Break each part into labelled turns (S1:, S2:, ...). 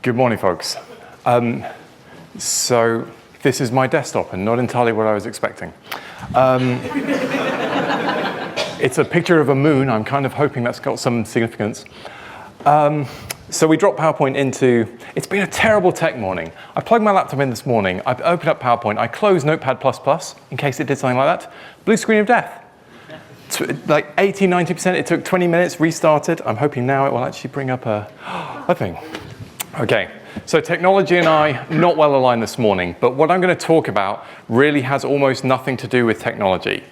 S1: Good morning, folks. So this is my desktop and not entirely what I was expecting. It's a picture of a moon. I'm kind of hoping that's got some significance. So we dropped PowerPoint into, it's been a terrible tech morning. I plugged my laptop in this morning. I've opened up PowerPoint. I closed Notepad++, in case it did something like that. Blue screen of death. Like 80, 90%, it took 20 minutes, restarted. I'm hoping now it will actually bring up a thing. Okay, so technology and I, not well aligned this morning, but what I'm going to talk about really has almost nothing to do with technology.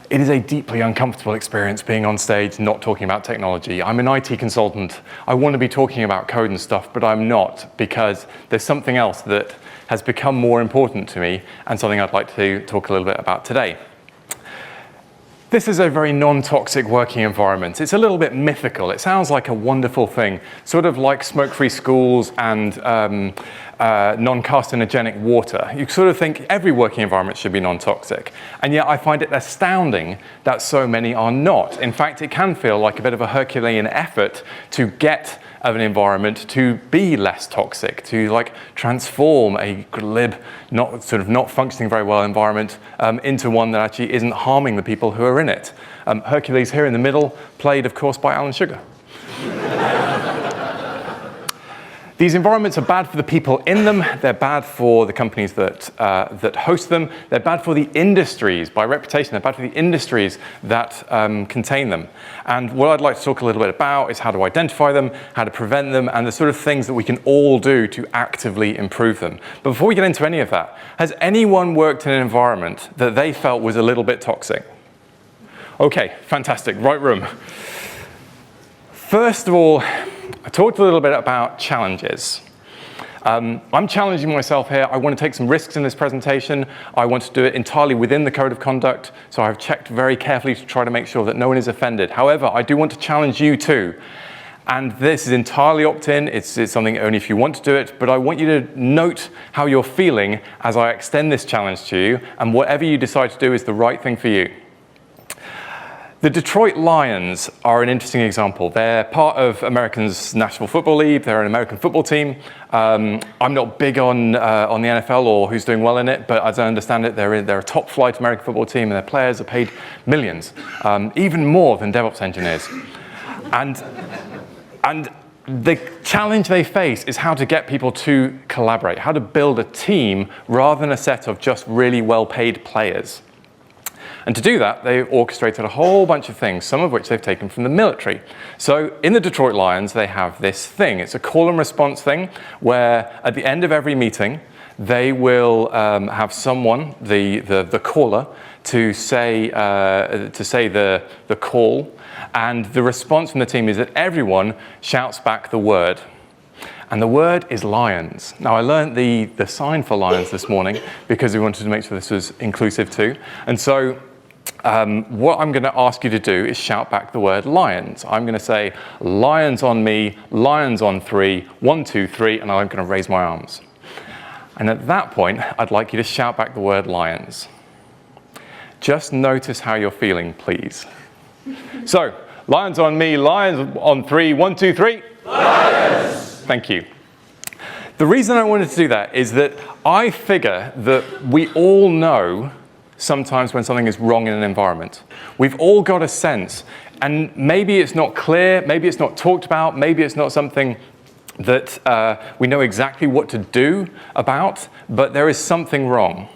S1: It is a deeply uncomfortable experience being on stage not talking about technology. I'm an IT consultant. I want to be talking about code and stuff, but I'm not, because there's something else that has become more important to me and something I'd like to talk a little bit about today. This is a very non-toxic working environment. It's a little bit mythical. It sounds like a wonderful thing, sort of like smoke-free schools and non-carcinogenic water. You sort of think every working environment should be non-toxic. And yet I find it astounding that so many are not. In fact, it can feel like a bit of a Herculean effort to get of an environment to be less toxic, to like transform a glib, not functioning very well environment into one that actually isn't harming the people who are in it. Hercules here in the middle, played of course by Alan Sugar. These environments are bad for the people in them. They're bad for the companies that host them. They're bad for the industries. By reputation, they're bad for the industries that contain them. And what I'd like to talk a little bit about is how to identify them, how to prevent them, and the sort of things that we can all do to actively improve them. But before we get into any of that, has anyone worked in an environment that they felt was a little bit toxic? Okay, fantastic, right room. First of all, I talked a little bit about challenges. I'm challenging myself here. I want to take some risks in this presentation. I want to do it entirely within the code of conduct, so I've checked very carefully to try to make sure that no one is offended. However, I do want to challenge you too. And this is entirely opt-in. It's something only if you want to do it, but I want you to note how you're feeling as I extend this challenge to you, and whatever you decide to do is the right thing for you. The Detroit Lions are an interesting example. They're part of Americans' National Football League. They're an American football team. I'm not big on the NFL or who's doing well in it, but as I understand it, they're a top-flight American football team, and their players are paid millions, even more than DevOps engineers. And the challenge they face is how to get people to collaborate, how to build a team rather than a set of just really well-paid players. And to do that, they orchestrated a whole bunch of things, some of which they've taken from the military. So in the Detroit Lions, they have this thing. It's a call and response thing where at the end of every meeting, they will have someone, the caller, to say the call. And the response from the team is that everyone shouts back the word. And the word is lions. Now, I learned the sign for lions this morning because we wanted to make sure this was inclusive too. And so what I'm going to ask you to do is shout back the word lions. I'm going to say, lions on me, lions on 3, 1, 2, 3, and I'm going to raise my arms. And at that point, I'd like you to shout back the word lions. Just notice how you're feeling, please. So, lions on me, lions on 3, 1, 2, 3. Lions! Thank you. The reason I wanted to do that is that I figure that we all know sometimes when something is wrong in an environment. We've all got a sense, and maybe it's not clear, maybe it's not talked about, maybe it's not something that we know exactly what to do about, but there is something wrong.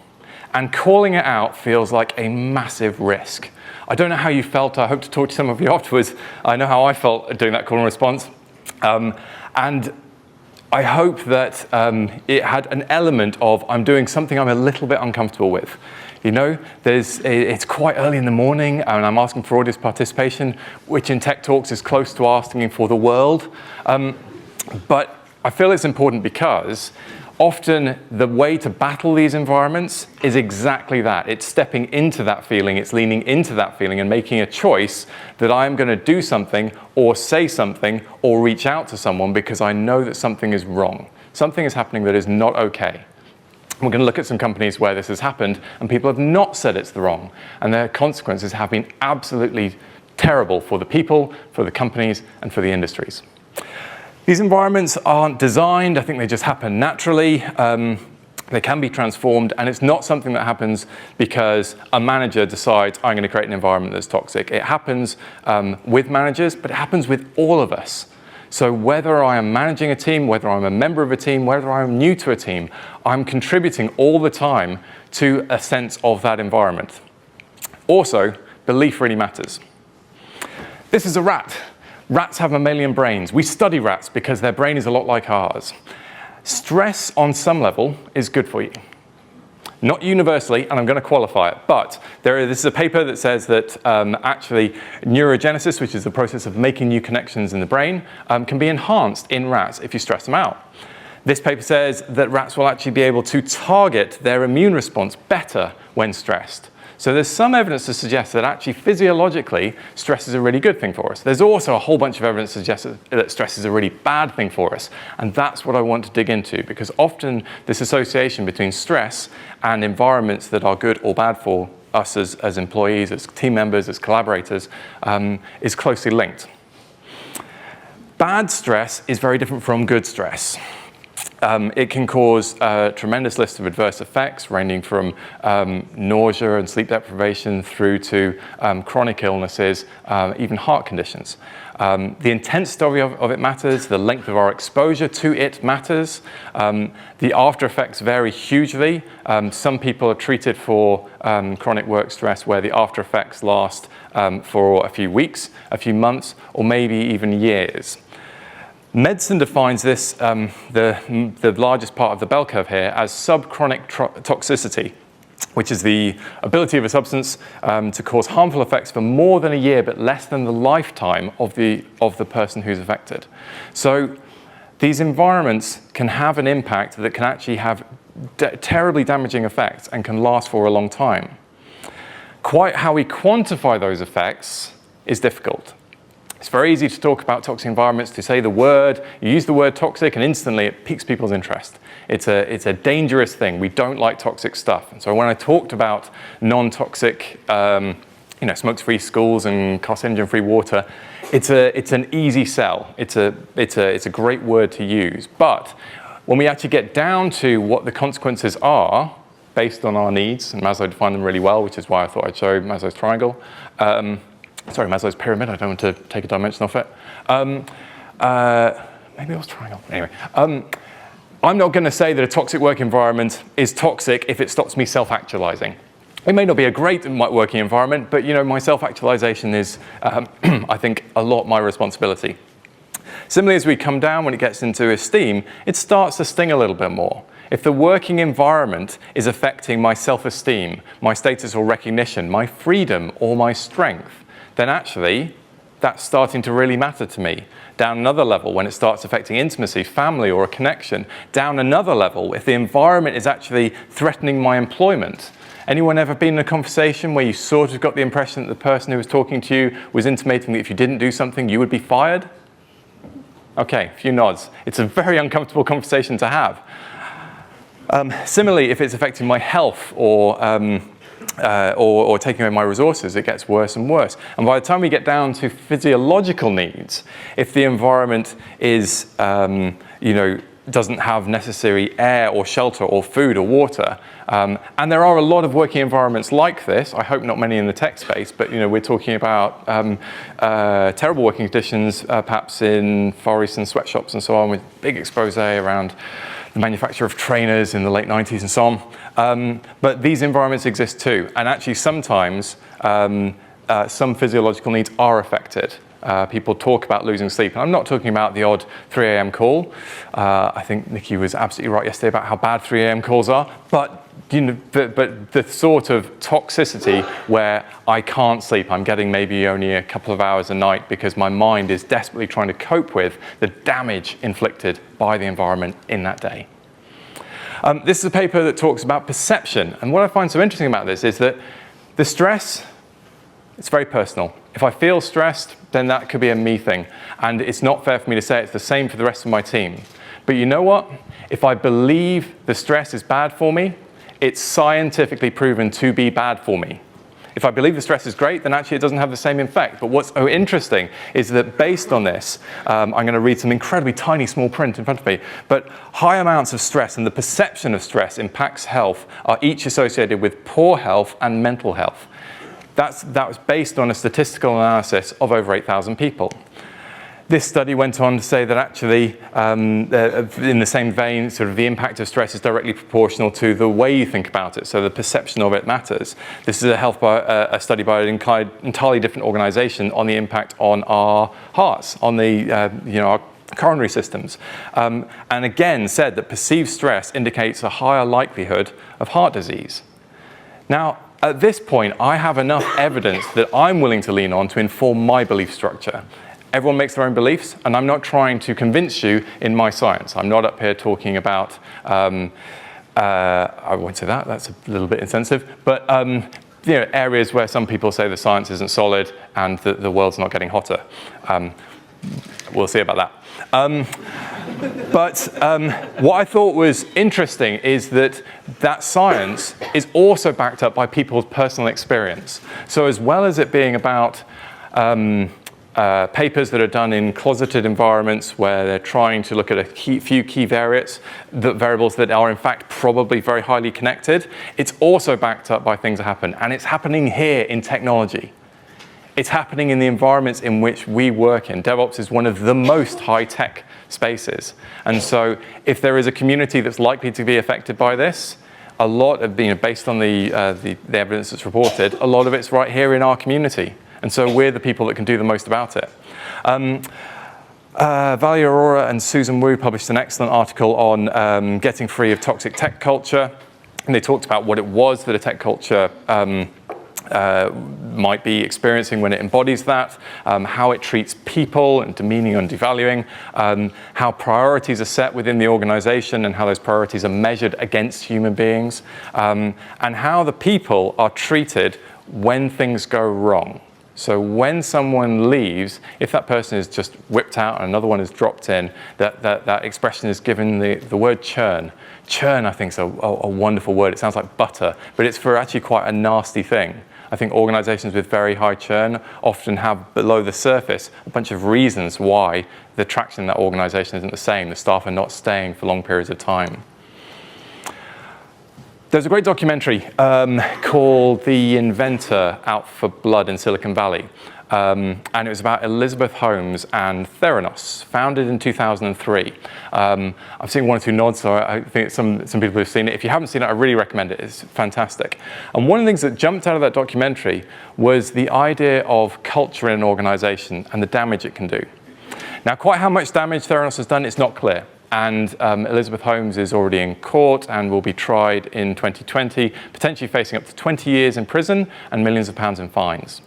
S1: And calling it out feels like a massive risk. I don't know how you felt. I hope to talk to some of you afterwards. I know how I felt doing that call and response. And I hope that it had an element of I'm doing something I'm a little bit uncomfortable with. You know, it's quite early in the morning and I'm asking for audience participation, which in Tech Talks is close to asking for the world. But I feel it's important because often the way to battle these environments is exactly that. It's stepping into that feeling, it's leaning into that feeling and making a choice that I'm going to do something or say something or reach out to someone because I know that something is wrong. Something is happening that is not okay. We're going to look at some companies where this has happened and people have not said it's the wrong, and their consequences have been absolutely terrible for the people, for the companies, and for the industries. These environments aren't designed, I think they just happen naturally. They can be transformed, and it's not something that happens because a manager decides, I'm going to create an environment that's toxic. It happens with managers, but it happens with all of us. So whether I am managing a team, whether I'm a member of a team, whether I'm new to a team, I'm contributing all the time to a sense of that environment. Also, belief really matters. This is a rat. Rats have mammalian brains. We study rats because their brain is a lot like ours. Stress on some level is good for you. Not universally, and I'm going to qualify it, but this is a paper that says that actually neurogenesis, which is the process of making new connections in the brain, can be enhanced in rats if you stress them out. This paper says that rats will actually be able to target their immune response better when stressed. So there's some evidence to suggest that actually physiologically, stress is a really good thing for us. There's also a whole bunch of evidence to suggest that stress is a really bad thing for us. And that's what I want to dig into, because often this association between stress and environments that are good or bad for us as employees, as team members, as collaborators, is closely linked. Bad stress is very different from good stress. It can cause a tremendous list of adverse effects, ranging from nausea and sleep deprivation through to chronic illnesses, even heart conditions. The intensity of it matters, the length of our exposure to it matters. The after effects vary hugely. Some people are treated for chronic work stress where the after effects last for a few weeks, a few months, or maybe even years. Medicine defines this, the largest part of the bell curve here, as subchronic toxicity, which is the ability of a substance to cause harmful effects for more than a year, but less than the lifetime of the person who's affected. So these environments can have an impact that can actually have terribly damaging effects and can last for a long time. Quite how we quantify those effects is difficult. It's very easy to talk about toxic environments, to say the word, you use the word toxic and instantly it piques people's interest. It's a dangerous thing. We don't like toxic stuff. And so when I talked about non-toxic, smoke-free schools and carcinogen-free water, it's an easy sell. It's a great word to use. But when we actually get down to what the consequences are, based on our needs, and Maslow defined them really well, which is why I thought I'd show Maslow's triangle. Maslow's pyramid, I don't want to take a dimension off it. Maybe it was triangle. Anyway, I'm not going to say that a toxic work environment is toxic if it stops me self-actualizing. It may not be a great working environment, but my self-actualization is, I think, a lot my responsibility. Similarly, as we come down, when it gets into esteem, it starts to sting a little bit more. If the working environment is affecting my self-esteem, my status or recognition, my freedom or my strength, then actually that's starting to really matter to me. Down another level, when it starts affecting intimacy, family, or a connection. Down another level, if the environment is actually threatening my employment. Anyone ever been in a conversation where you sort of got the impression that the person who was talking to you was intimating that if you didn't do something, you would be fired? Okay, a few nods. It's a very uncomfortable conversation to have. Similarly, if it's affecting my health or taking away my resources, it gets worse and worse. And by the time we get down to physiological needs, if the environment is, doesn't have necessary air or shelter or food or water, and there are a lot of working environments like this, I hope not many in the tech space, but we're talking about terrible working conditions, perhaps in Far Eastern sweatshops and so on, with big expose around the manufacture of trainers in the late 90s and so on. But these environments exist too. And actually sometimes some physiological needs are affected. People talk about losing sleep. And I'm not talking about the odd 3 a.m. call. I think Nikki was absolutely right yesterday about how bad 3 a.m. calls are. But the sort of toxicity where I can't sleep, I'm getting maybe only a couple of hours a night because my mind is desperately trying to cope with the damage inflicted by the environment in that day. This is a paper that talks about perception. And what I find so interesting about this is that the stress, it's very personal. If I feel stressed, then that could be a me thing. And it's not fair for me to say it's the same for the rest of my team. But you know what? If I believe the stress is bad for me, it's scientifically proven to be bad for me. If I believe the stress is great, then actually it doesn't have the same effect. But what's so interesting is that based on this, I'm going to read some incredibly tiny small print in front of me, but high amounts of stress and the perception of stress impacts health are each associated with poor health and mental health. That was based on a statistical analysis of over 8,000 people. This study went on to say that actually, in the same vein, sort of the impact of stress is directly proportional to the way you think about it, so the perception of it matters. This is a study by an entirely different organization on the impact on our hearts, on the, our coronary systems, and again said that perceived stress indicates a higher likelihood of heart disease. Now, at this point, I have enough evidence that I'm willing to lean on to inform my belief structure. Everyone makes their own beliefs, and I'm not trying to convince you in my science. I'm not up here talking about, I won't say that, that's a little bit insensitive, but areas where some people say the science isn't solid and that the world's not getting hotter. We'll see about that. But what I thought was interesting is that science is also backed up by people's personal experience. So as well as it being about papers that are done in closeted environments where they're trying to look at a few key variables that are in fact probably very highly connected, it's also backed up by things that happen. And it's happening here in technology. It's happening in the environments in which we work in. DevOps is one of the most high-tech spaces. And so if there is a community that's likely to be affected by this, a lot of, based on the evidence that's reported, a lot of it's right here in our community. And so we're the people that can do the most about it. Valia Aurora and Susan Wu published an excellent article on getting free of toxic tech culture. And they talked about what it was that a tech culture might be experiencing when it embodies that, how it treats people and demeaning and devaluing, how priorities are set within the organization and how those priorities are measured against human beings, and how the people are treated when things go wrong. So when someone leaves, if that person is just whipped out and another one is dropped in, that expression is given the word churn. Churn, I think, is a wonderful word. It sounds like butter, but it's for actually quite a nasty thing. I think organizations with very high churn often have below the surface a bunch of reasons why the traction in that organization isn't the same. The staff are not staying for long periods of time. There's a great documentary called The Inventor Out for Blood in Silicon Valley. And it was about Elizabeth Holmes and Theranos, founded in 2003. I've seen one or two nods, so I think some people have seen it. If you haven't seen it, I really recommend it. It's fantastic. And one of the things that jumped out of that documentary was the idea of culture in an organization and the damage it can do. Now, quite how much damage Theranos has done, it's not clear. And Elizabeth Holmes is already in court and will be tried in 2020, potentially facing up to 20 years in prison and millions of pounds in fines.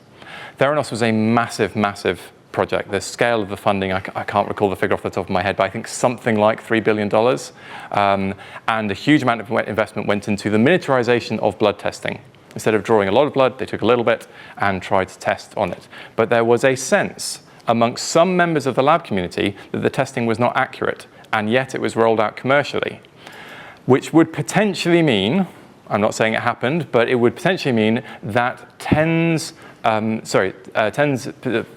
S1: Theranos was a massive, massive project. The scale of the funding, I can't recall the figure off the top of my head, but I think something like $3 billion. And a huge amount of investment went into the miniaturization of blood testing. Instead of drawing a lot of blood, they took a little bit and tried to test on it. But there was a sense amongst some members of the lab community that the testing was not accurate, and yet it was rolled out commercially, which would potentially mean, I'm not saying it happened, but it would potentially mean that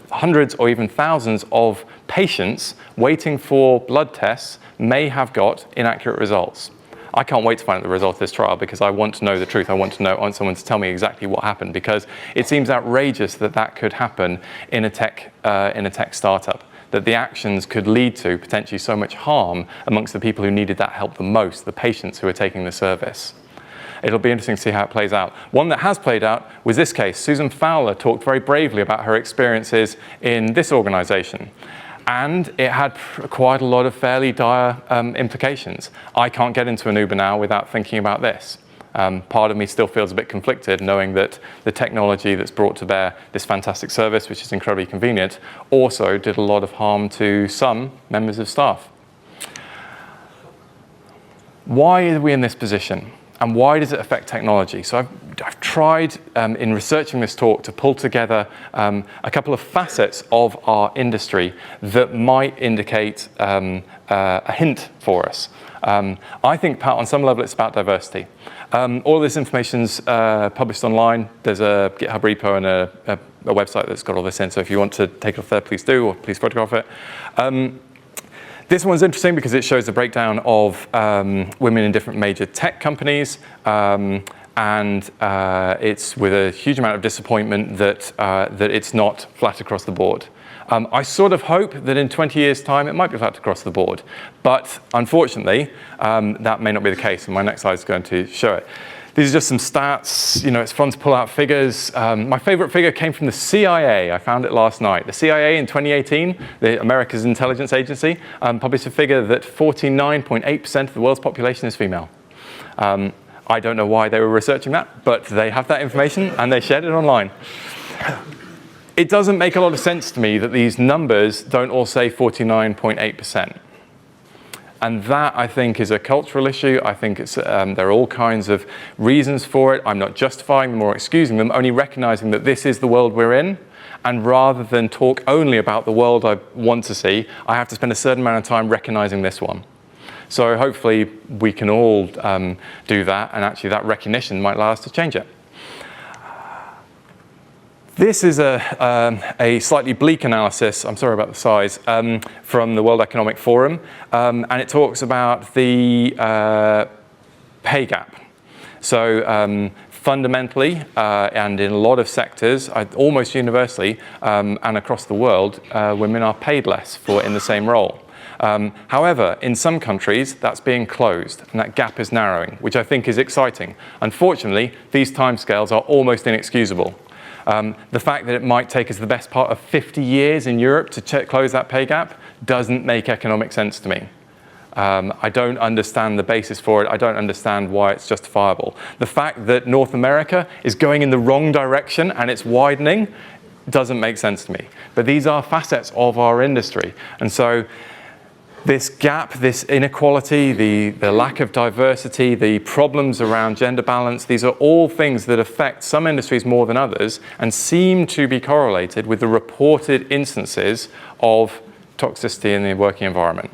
S1: hundreds or even thousands of patients waiting for blood tests may have got inaccurate results. I can't wait to find out the result of this trial because I want to know the truth. I want someone to tell me exactly what happened, because it seems outrageous that that could happen in a tech startup, that the actions could lead to potentially so much harm amongst the people who needed that help the most, the patients who are taking the service. It'll be interesting to see how it plays out. One that has played out was this case. Susan Fowler talked very bravely about her experiences in this organization. And it had quite a lot of fairly dire implications. I can't get into an Uber now without thinking about this. Part of me still feels a bit conflicted knowing that the technology that's brought to bear this fantastic service, which is incredibly convenient, also did a lot of harm to some members of staff. Why are we in this position? and why does it affect technology? So I've tried in researching this talk to pull together a couple of facets of our industry that might indicate a hint for us. I think on some level it's about diversity. All of this information's published online. There's a GitHub repo and a website that's got all this in, so if you want to take it off there, please do, or please photograph it. This one's interesting because it shows the breakdown of women in different major tech companies, and it's with a huge amount of disappointment that it's not flat across the board. I sort of hope that in 20 years' time it might be flat across the board, but unfortunately that may not be the case, and my next slide is going to show it. These are just some stats. It's fun to pull out figures. My favorite figure came from the CIA. I found it last night. The CIA in 2018, America's intelligence agency, published a figure that 49.8% of the world's population is female. I don't know why they were researching that, but they have that information and they shared it online. It doesn't make a lot of sense to me that these numbers don't all say 49.8%. And that, I think, is a cultural issue. I think there are all kinds of reasons for it. I'm not justifying them or excusing them, only recognizing that this is the world we're in. And rather than talk only about the world I want to see, I have to spend a certain amount of time recognizing this one. So hopefully we can all do that, and actually that recognition might allow us to change it. This is a slightly bleak analysis, I'm sorry about the size, from the World Economic Forum, and it talks about the pay gap. So fundamentally, and in a lot of sectors, almost universally, and across the world, women are paid less in the same role. However, in some countries, that's being closed, and that gap is narrowing, which I think is exciting. Unfortunately, these timescales are almost inexcusable. The fact that it might take us the best part of 50 years in Europe to close that pay gap doesn't make economic sense to me. I don't understand the basis for it. I don't understand why it's justifiable. The fact that North America is going in the wrong direction and it's widening doesn't make sense to me. But these are facets of our industry. And so this gap, this inequality, the lack of diversity, the problems around gender balance, these are all things that affect some industries more than others and seem to be correlated with the reported instances of toxicity in the working environment.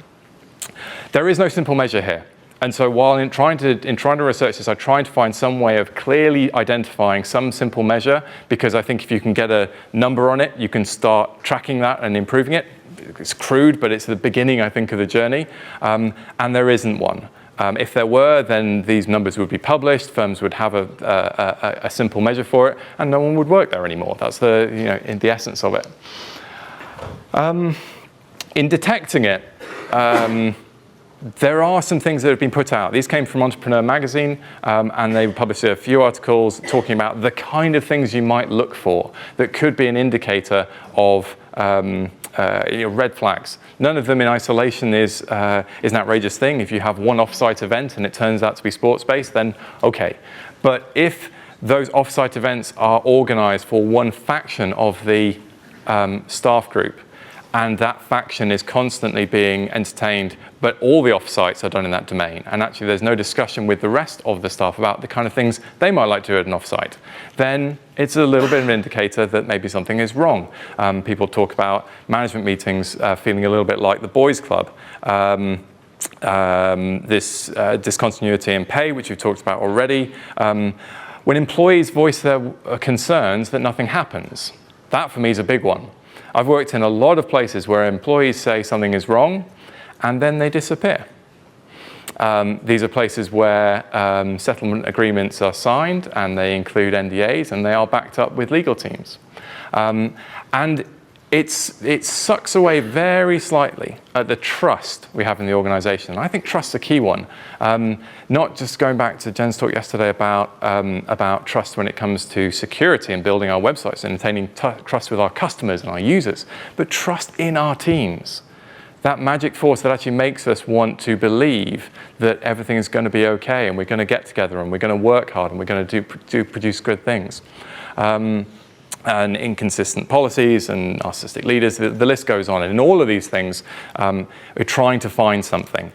S1: There is no simple measure here. And so while in trying to research this, I tried to find some way of clearly identifying some simple measure, because I think if you can get a number on it, you can start tracking that and improving it. It's crude, but it's the beginning, I think, of the journey, and there isn't one. If there were, then these numbers would be published, firms would have a simple measure for it, and no one would work there anymore. That's in the essence of it. In detecting it, there are some things that have been put out. These came from Entrepreneur Magazine, and they published a few articles talking about the kind of things you might look for that could be an indicator of red flags. None of them in isolation is an outrageous thing. If you have one off-site event and it turns out to be sports-based, then okay. But if those off-site events are organized for one faction of the staff group, and that faction is constantly being entertained, but all the off-sites are done in that domain, and actually there's no discussion with the rest of the staff about the kind of things they might like to do at an off-site, then it's a little bit of an indicator that maybe something is wrong. People talk about management meetings feeling a little bit like the boys' club. This discontinuity in pay, which we've talked about already. When employees voice their concerns that nothing happens, that for me is a big one. I've worked in a lot of places where employees say something is wrong, and then they disappear. These are places where settlement agreements are signed, and they include NDAs, and they are backed up with legal teams. And it sucks away very slightly at the trust we have in the organization. And I think trust's a key one. Not just going back to Jen's talk yesterday about trust when it comes to security and building our websites and attaining trust with our customers and our users, but trust in our teams. That magic force that actually makes us want to believe that everything is going to be okay, and we're going to get together, and we're going to work hard, and we're going to produce good things. And inconsistent policies and narcissistic leaders, the list goes on. And in all of these things, we're trying to find something.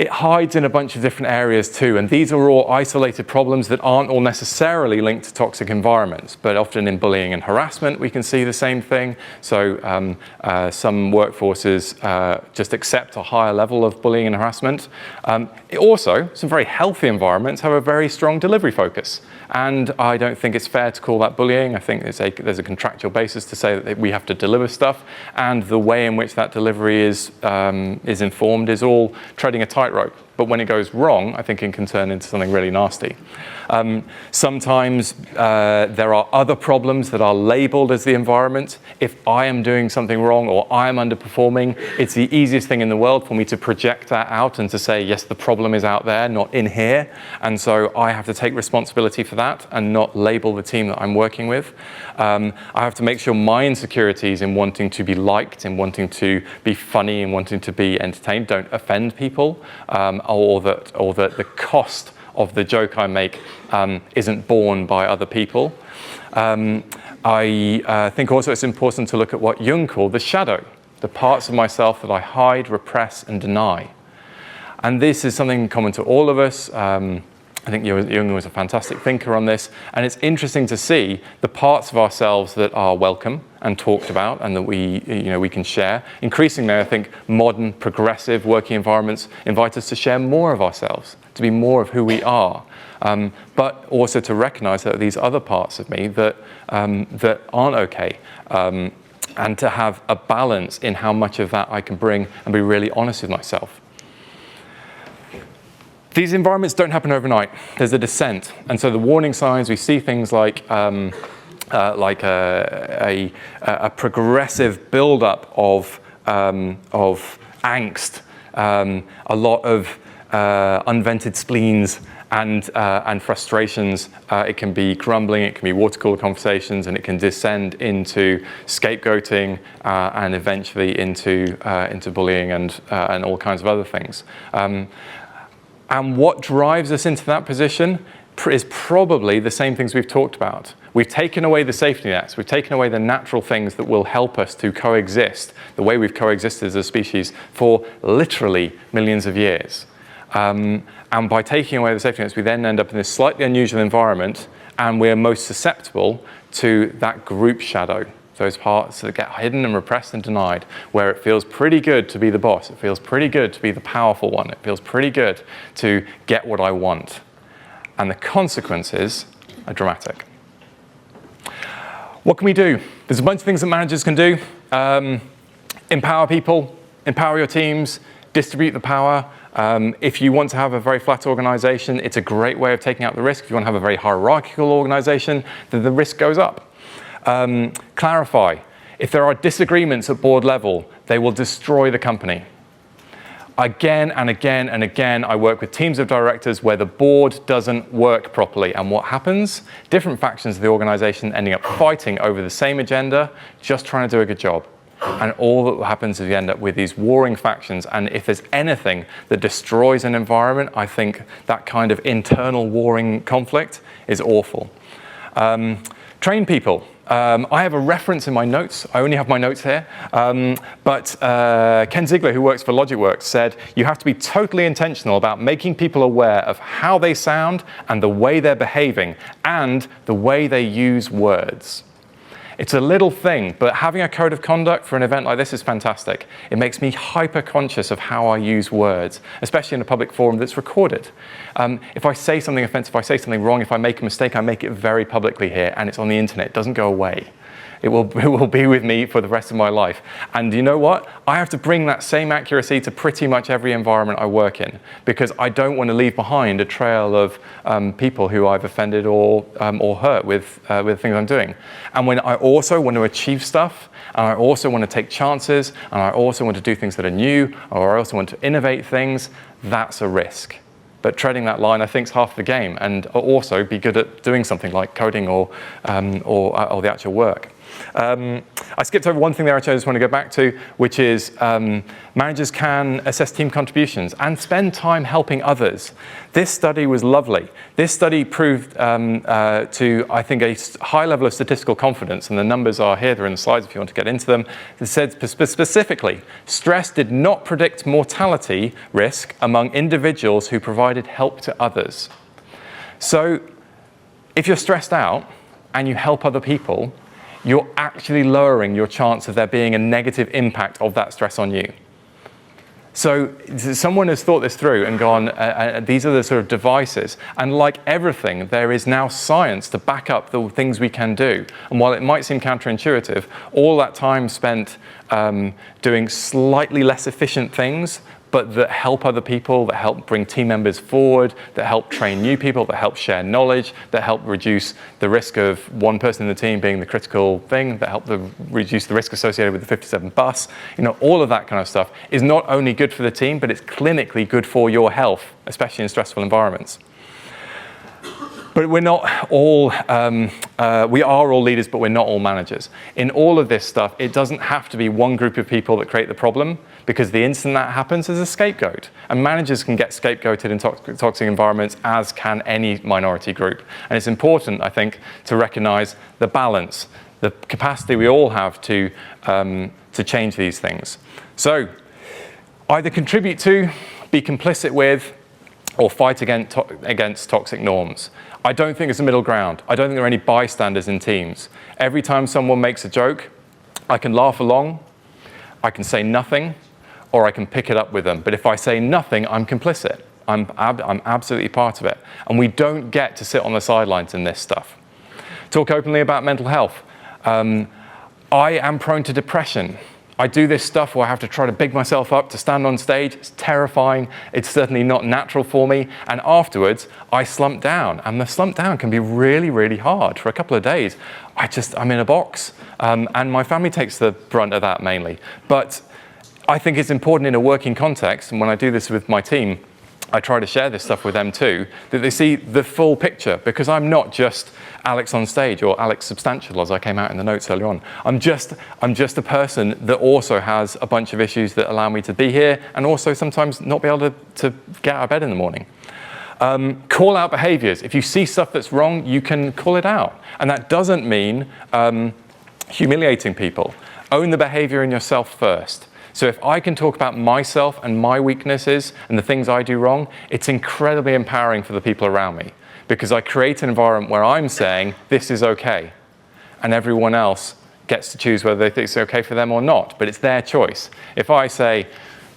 S1: It hides in a bunch of different areas too, and these are all isolated problems that aren't all necessarily linked to toxic environments, but often in bullying and harassment we can see the same thing. So some workforces just accept a higher level of bullying and harassment. Also, some very healthy environments have a very strong delivery focus, and I don't think it's fair to call that bullying. I think there's a contractual basis to say that we have to deliver stuff, and the way in which that delivery is informed is all treading a tightrope. But when it goes wrong, I think it can turn into something really nasty. Sometimes there are other problems that are labeled as the environment. If I am doing something wrong or I am underperforming, it's the easiest thing in the world for me to project that out and to say, yes, the problem is out there, not in here. And so I have to take responsibility for that and not label the team that I'm working with. I have to make sure my insecurities in wanting to be liked, in wanting to be funny, in wanting to be entertained don't offend people, or that the cost of the joke I make isn't borne by other people. I think also it's important to look at what Jung called the shadow, the parts of myself that I hide, repress, and deny. And this is something common to all of us. I think Jung was a fantastic thinker on this, and it's interesting to see the parts of ourselves that are welcome and talked about and that we can share. Increasingly, I think modern, progressive working environments invite us to share more of ourselves, to be more of who we are, but also to recognize that these other parts of me that aren't okay, and to have a balance in how much of that I can bring and be really honest with myself. These environments don't happen overnight. There's a descent. And so the warning signs, we see things like a progressive buildup of angst, a lot of unvented spleens and frustrations. It can be grumbling, it can be water cooler conversations, and it can descend into scapegoating and eventually into bullying and all kinds of other things. And what drives us into that position is probably the same things we've talked about. We've taken away the safety nets. We've taken away the natural things that will help us to coexist, the way we've coexisted as a species for literally millions of years. And by taking away the safety nets, we then end up in this slightly unusual environment, and we're most susceptible to that group shadow. Those parts that get hidden and repressed and denied, where it feels pretty good to be the boss, it feels pretty good to be the powerful one, it feels pretty good to get what I want. And the consequences are dramatic. What can we do? There's a bunch of things that managers can do. Empower people, empower your teams, distribute the power. If you want to have a very flat organization, it's a great way of taking out the risk. If you want to have a very hierarchical organization, then the risk goes up. Clarify. If there are disagreements at board level, they will destroy the company. Again and again and again, I work with teams of directors where the board doesn't work properly. And what happens? Different factions of the organization ending up fighting over the same agenda, just trying to do a good job. And all that happens is you end up with these warring factions. And if there's anything that destroys an environment, I think that kind of internal warring conflict is awful. Train people. I have a reference in my notes. I only have my notes here. But Ken Ziegler, who works for LogicWorks, said you have to be totally intentional about making people aware of how they sound and the way they're behaving and the way they use words. It's a little thing, but having a code of conduct for an event like this is fantastic. It makes me hyper-conscious of how I use words, especially in a public forum that's recorded. If I say something offensive, if I say something wrong, if I make a mistake, I make it very publicly here, and it's on the internet. It doesn't go away. It will be with me for the rest of my life. And you know what? I have to bring that same accuracy to pretty much every environment I work in, because I don't want to leave behind a trail of people who I've offended or hurt with the things I'm doing. And when I also want to achieve stuff, and I also want to take chances, and I also want to do things that are new, or I also want to innovate things, that's a risk. But treading that line, I think, is half the game, and also be good at doing something like coding or the actual work. I skipped over one thing there, which I just want to go back to, which is managers can assess team contributions and spend time helping others. This study was lovely. This study proved to, I think, a high level of statistical confidence, and the numbers are here, they're in the slides if you want to get into them. It said specifically, stress did not predict mortality risk among individuals who provided help to others. So if you're stressed out and you help other people, you're actually lowering your chance of there being a negative impact of that stress on you. So someone has thought this through and gone, these are the sort of devices. And like everything, there is now science to back up the things we can do. And while it might seem counterintuitive, all that time spent doing slightly less efficient things, but that help other people, that help bring team members forward, that help train new people, that help share knowledge, that help reduce the risk of one person in the team being the critical thing, that help reduce the risk associated with the 57 bus. All of that kind of stuff is not only good for the team, but it's clinically good for your health, especially in stressful environments. But we're not all, we are all leaders, but we're not all managers. In all of this stuff, it doesn't have to be one group of people that create the problem, because the instant that happens, there's a scapegoat. And managers can get scapegoated in toxic environments, as can any minority group. And it's important, I think, to recognize the balance, the capacity we all have to change these things. So either contribute to, be complicit with, or fight against toxic norms. I don't think there's a middle ground. I don't think there are any bystanders in teams. Every time someone makes a joke, I can laugh along, I can say nothing, or I can pick it up with them. But if I say nothing, I'm complicit. I'm absolutely part of it. And we don't get to sit on the sidelines in this stuff. Talk openly about mental health. I am prone to depression. I do this stuff where I have to try to big myself up to stand on stage. It's terrifying. It's certainly not natural for me. And afterwards, I slump down. And the slump down can be really, really hard. For a couple of days, I'm in a box. And my family takes the brunt of that mainly. But I think it's important in a working context, and when I do this with my team, I try to share this stuff with them too, that they see the full picture, because I'm not just Alex on stage or Alex Substantial, as I came out in the notes earlier on. I'm just a person that also has a bunch of issues that allow me to be here, and also sometimes not be able to get out of bed in the morning. Call out behaviors. If you see stuff that's wrong, you can call it out. And that doesn't mean humiliating people. Own the behavior in yourself first. So if I can talk about myself and my weaknesses and the things I do wrong, it's incredibly empowering for the people around me, because I create an environment where I'm saying this is okay, and everyone else gets to choose whether they think it's okay for them or not, but it's their choice. If I say,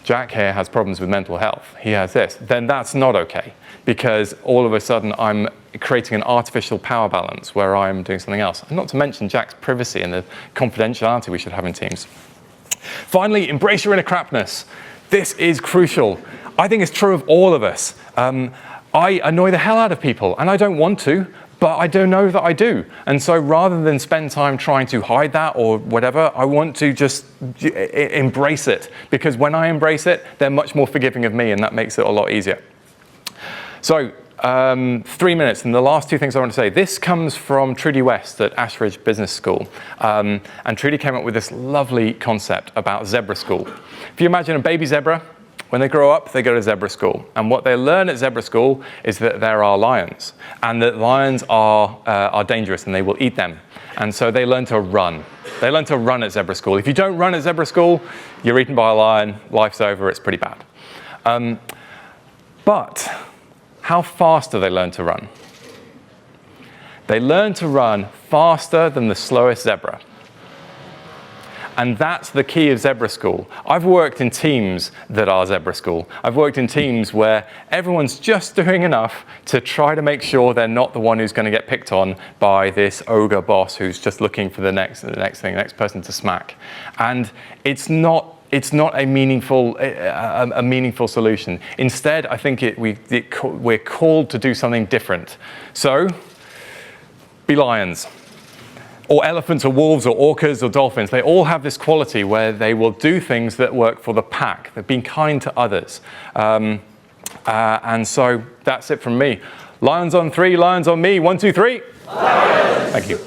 S1: Jack here has problems with mental health, he has this, then that's not okay, because all of a sudden I'm creating an artificial power balance where I'm doing something else. And not to mention Jack's privacy and the confidentiality we should have in teams. Finally, embrace your inner crapness. This is crucial. I think it's true of all of us. I annoy the hell out of people, and I don't want to, but I don't know that I do. And so rather than spend time trying to hide that or whatever, I want to just embrace it, because when I embrace it, they're much more forgiving of me, and that makes it a lot easier. So 3 minutes, and the last two things I want to say. This comes from Trudy West at Ashridge Business School. And Trudy came up with this lovely concept about zebra school. If you imagine a baby zebra, when they grow up, they go to zebra school. And what they learn at zebra school is that there are lions, and that lions are dangerous and they will eat them. And so they learn to run. They learn to run at zebra school. If you don't run at zebra school, you're eaten by a lion, life's over, it's pretty bad. But how fast do they learn to run? They learn to run faster than the slowest zebra. And that's the key of zebra school. I've worked in teams that are zebra school. I've worked in teams where everyone's just doing enough to try to make sure they're not the one who's going to get picked on by this ogre boss who's just looking for the next person to smack. And it's not a meaningful solution. Instead, I think we're called to do something different. So, be lions, or elephants, or wolves, or orcas, or dolphins. They all have this quality where they will do things that work for the pack. They're being kind to others. And so that's it from me. Lions on 3, lions on me. 1, 2, 3. Lions. Thank you.